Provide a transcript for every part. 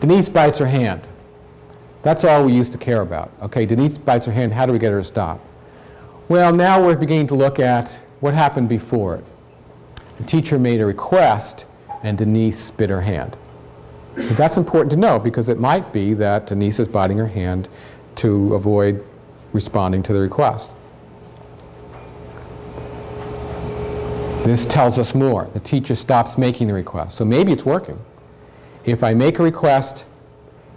Denise bites her hand. That's all we used to care about. Okay, Denise bites her hand, how do we get her to stop? Well, now we're beginning to look at what happened before it. The teacher made a request and Denise bit her hand. But that's important to know because it might be that Denise is biting her hand to avoid responding to the request. This tells us more. The teacher stops making the request. So maybe it's working. If I make a request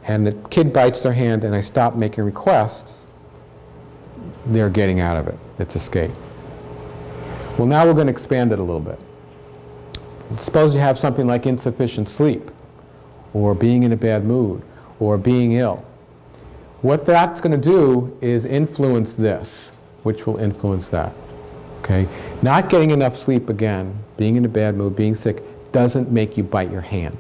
and the kid bites their hand and I stop making requests, they're getting out of it. It's escape. Well, now we're going to expand it a little bit. Suppose you have something like insufficient sleep, or being in a bad mood, or being ill. What that's going to do is influence this, which will influence that. Okay? Not getting enough sleep again, being in a bad mood, being sick, doesn't make you bite your hand.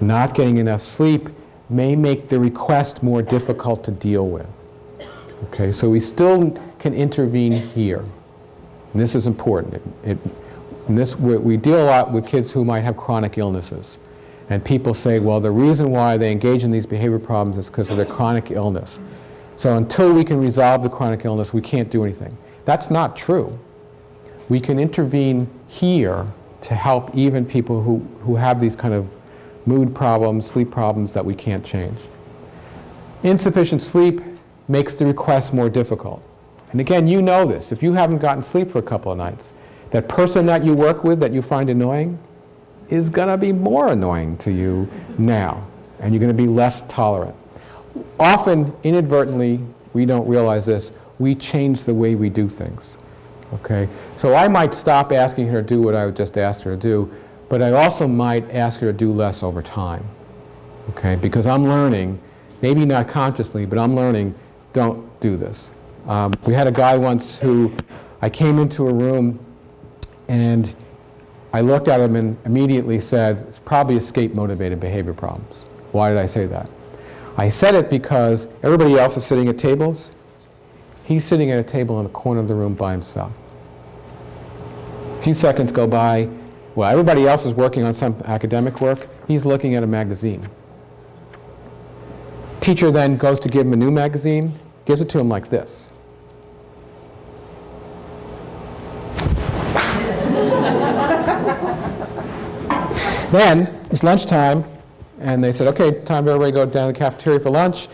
Not getting enough sleep may make the request more difficult to deal with. Okay, so we still can intervene here. And this is important. We deal a lot with kids who might have chronic illnesses. And people say, well, the reason why they engage in these behavior problems is because of their chronic illness. So until we can resolve the chronic illness, we can't do anything. That's not true. We can intervene here to help even people who have these kind of mood problems, sleep problems that we can't change. Insufficient sleep makes the request more difficult. And again, you know this. If you haven't gotten sleep for a couple of nights, that person that you work with that you find annoying is going to be more annoying to you now, and you're going to be less tolerant. Often, inadvertently, we don't realize this, we change the way we do things. Okay? So I might stop asking her to do what I would just ask her to do, but I also might ask her to do less over time. Okay? Because I'm learning, maybe not consciously, but I'm learning, don't do this. We had a guy once who, I came into a room and I looked at him and immediately said, it's probably escape-motivated behavior problems. Why did I say that? I said it because everybody else is sitting at tables. He's sitting at a table in the corner of the room by himself. A few seconds go by. Well, everybody else is working on some academic work. He's looking at a magazine. Teacher then goes to give him a new magazine, gives it to him like this. Then it's lunchtime, and they said, okay, time for everybody to go down to the cafeteria for lunch.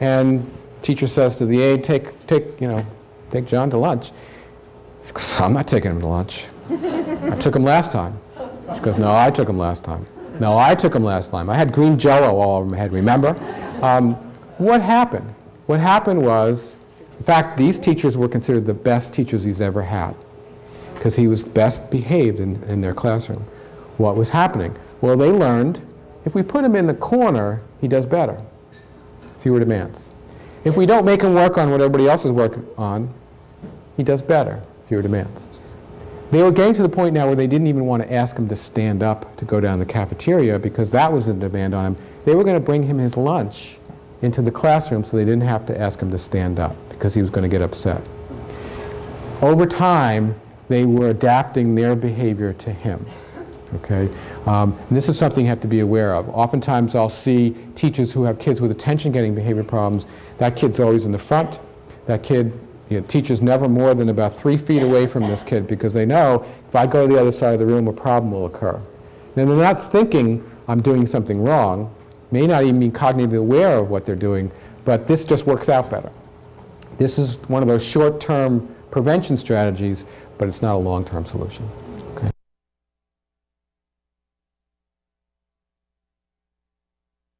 And teacher says to the aide, take John to lunch. She goes, I'm not taking him to lunch. I took him last time. She goes, no, I took him last time. No, I took him last time. I had green Jell-O all over my head, remember? What happened? What happened was, in fact, these teachers were considered the best teachers he's ever had because he was best behaved in their classroom. What was happening? Well, they learned if we put him in the corner, he does better. Fewer demands. If we don't make him work on what everybody else is working on, he does better. Fewer demands. They were getting to the point now where they didn't even want to ask him to stand up to go down the cafeteria because that was a demand on him. They were going to bring him his lunch into the classroom so they didn't have to ask him to stand up because he was going to get upset. Over time, they were adapting their behavior to him. Okay? This is something you have to be aware of. Oftentimes I'll see teachers who have kids with attention-getting behavior problems. That kid's always in the front. That kid, teacher's never more than about 3 feet away from this kid because they know if I go to the other side of the room, a problem will occur. Now they're not thinking I'm doing something wrong, may not even be cognitively aware of what they're doing, but this just works out better. This is one of those short-term prevention strategies, but it's not a long-term solution.